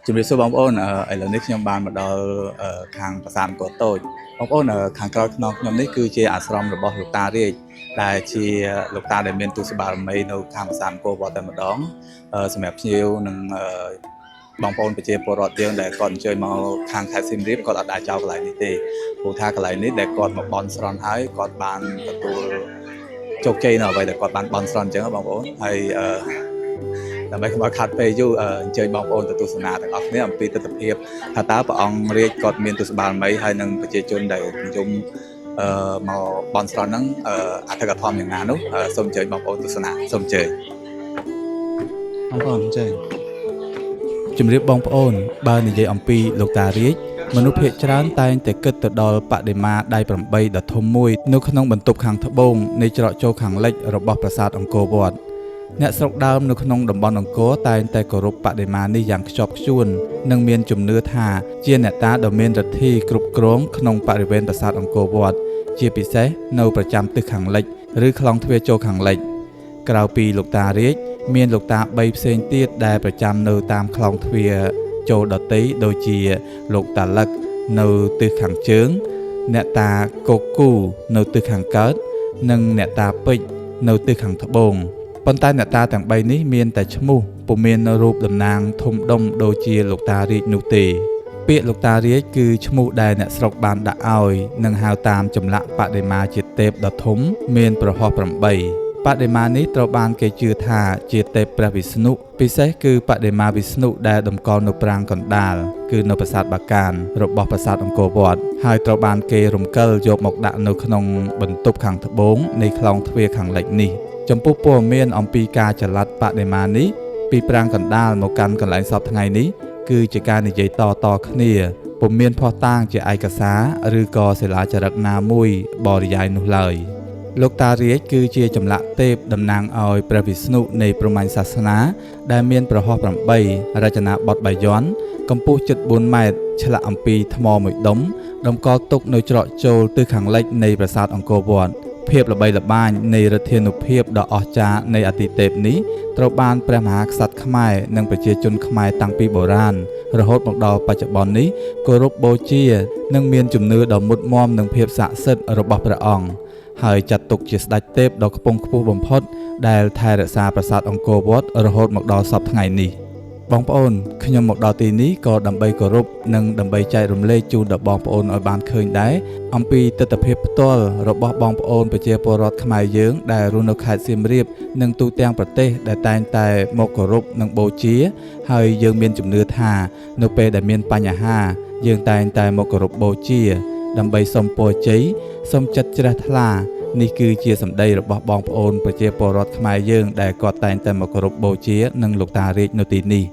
ជំរាបសួរបងប្អូនឥឡូវនេះខ្ញុំបានមកដល់ខាងប្រាសាទអង្គរតូចបងប្អូនខាងក្រោយខ្នងខ្ញុំនេះគឺជាអាស្រមរបស់លោកតារាជដែលជាលោកតាដែលមានទូសបារមីនៅខាងប្រាសាទអង្គរវត្តតែម្ដងសម្រាប់ភ្ញៀវនិងបងប្អូនប្រជាពលរដ្ឋយើងដែលគាត់អញ្ជើញមកខាងខេត្តសៀមរាបគាត់អត់ដែរចោលកន្លែងនេះទេព្រោះថាកន្លែងនេះដែលគាត់មកបន់ស្រន់ហើយគាត់បានទទួលជោគជ័យនៅអ្វីដែលគាត់បានបន់ស្រន់អញ្ចឹងបងប្អូនហើយដើម្បីកុំឲ្យខាត់ពេលយូរអញ្ជើញបងប្អូនទៅទស្សនាទាំងអស់គ្នាអំពីទស្សនវិជ្ជាថាតើព្រះអង្គរាជគាត់មានទស្សបារមីហើយនឹងប្រជាជនដែលនិយមមកបន់ស្រន់ហ្នឹងអធិកធម៌យ៉ាងណានោះសូមអញ្ជើញបងប្អូនទស្សនាសូមអញ្ជើញបងប្អូនអញ្ជើញជំរាបបងប្អូនបើនិយាយអំពីលោកតារាជមនុស្សភាគច្រើនតែងតែគិតទៅដល់បដិមាដៃ8ដ៏ធំមួយនៅក្នុងបន្ទប់ខាងត្បូងនៃច្រកចូលខាងលិចរបស់ប្រាសាទអង្គរវត្តអ្នកស្រុកដើមនៅក្នុងតំបន់អង្គរតែងតែគោរពបដិមានេះយ៉ាងខ្ជាប់ខ្ជួននិងមានជំនឿថាជាអ្នកតាដ៏មានឫទ្ធិគ្រប់គ្រងក្នុងបរិវេណប្រាសាទអង្គរវត្តជាពិសេសនៅប្រចាំទិសខាងលិចឬខ្លងទ្វារចូលខាងលិចក្រៅពីលោកតារាជមានលោកតា3ផ្សេងទៀតដែលប្រចាំនៅតាមខ្លងទ្វារចូលដទៃដូចជាលោកតាលឹកនៅទិសខាងជើងអ្នកតាកូគូនៅទិសខាងកើតនិងអ្នកតាពេជ្រនៅទិសខាងត្បូងប៉ុន្តែអ្នកតាទាំង3នេះមានតែឈ្មោះពុំមានរូបតំណាងធំដុំដូចជាលោកតារាជនោះទេពាក្យលោកតារាជគឺឈ្មោះដែលអ្នកស្រុកបានដាក់ឲ្យនិងហៅតាមចម្លាក់បដិមាជាទេពដ៏ធំមានប្រហោះ8បដិមានេះត្រូវបានគេជឿថាជាទេពព្រះវិស្ណុពិសេសគឺបដិមាវិស្ណុដែលតម្កល់នៅប្រាង្គកណ្ដាលគឺនៅប្រាសាទបាកានរបស់ប្រាសាទអង្គរវត្តហើយត្រូវបានគេរំកិលយកមកដាក់នៅក្នុងបន្ទប់ខាងត្បូងនៃខ្លងទ្វារខាងលិចនេះចំពោះព័ត៌មានអំពីការចល័តបដិមានេះពីប្រាង្គកណ្ដាលមកកាន់កន្លែងសពថ្ងៃនេះគឺជាការនិយាយតគ្នាពុំមានភស្តុតាងជាឯកសារឬក៏សិលាចារឹកណាមួយបរិយាយនោះឡើយលោកតារាជគឺជាចម្លាក់ទេពតំណាងឲ្យព្រះវិស្ណុនៃព្រហ្មញ្ញសាសនាដែលមានប្រហោះ8រចនាបថបាយ័នកម្ពស់ជិត4ម៉ែត្រឆ្លាក់អំពីថ្មមួយដុំតម្កល់ទុកនៅច្រកចូលទិសខាងលិចនៃប្រាសាទអង្គរវត្តភាពល្បីល្បាញនៃឫទ្ធានុភាពដ៏អស្ចារ្យនៃអាទិទេពនេះត្រូវបានព្រះមហាក្សត្រខ្មែរនិងប្រជាជនខ្មែរតាំងពីបុរាណរហូតមកដល់បច្ចុប្បន្ននេះគោរពបូជានិងមានជំនឿដ៏មុតមាំនឹងភាពស័ក្តិសិទ្ធិរបស់ព្រះអង្គហើយចាត់ទុកជាស្ដេចទេពដ៏ខ្ពង់ខ្ពស់បំផុតដែលថែរក្សាប្រាសាទអង្គរវត្តរហូតមកដល់សព្វថ្ងៃនេះបងប្អូនខ្ញុំមកដល់ទីនេះក៏ដើម្បីគោរពនិងដើម្បីចែករំលែកជូនដល់បងប្អូនឲ្យបានឃើញដែរអំពីទស្សនវិជ្ជាផ្ទាល់របស់បងប្អូនប្រជាពលរដ្ឋខ្មែរយើងដែលរស់នៅខេត្តសៀមរាបនិងទូទាំងប្រទេសដែលតែងតែមកគោរពនិងបូជាហើយយើងមានជំនឿថានៅពេលដែលមានបញ្ហាយើងតែងតែមកគោរពបូជាដើម្បីសុំពរជ័យសុំចិត្តជ្រះថ្លានេះគឺជាសម្ដីរបស់បងប្អូនប្រជាពលរដ្ឋខ្មែរយើងដែលគាត់តែងតែមកគោរពបូជានឹងលោកតារាជនៅទីនេះ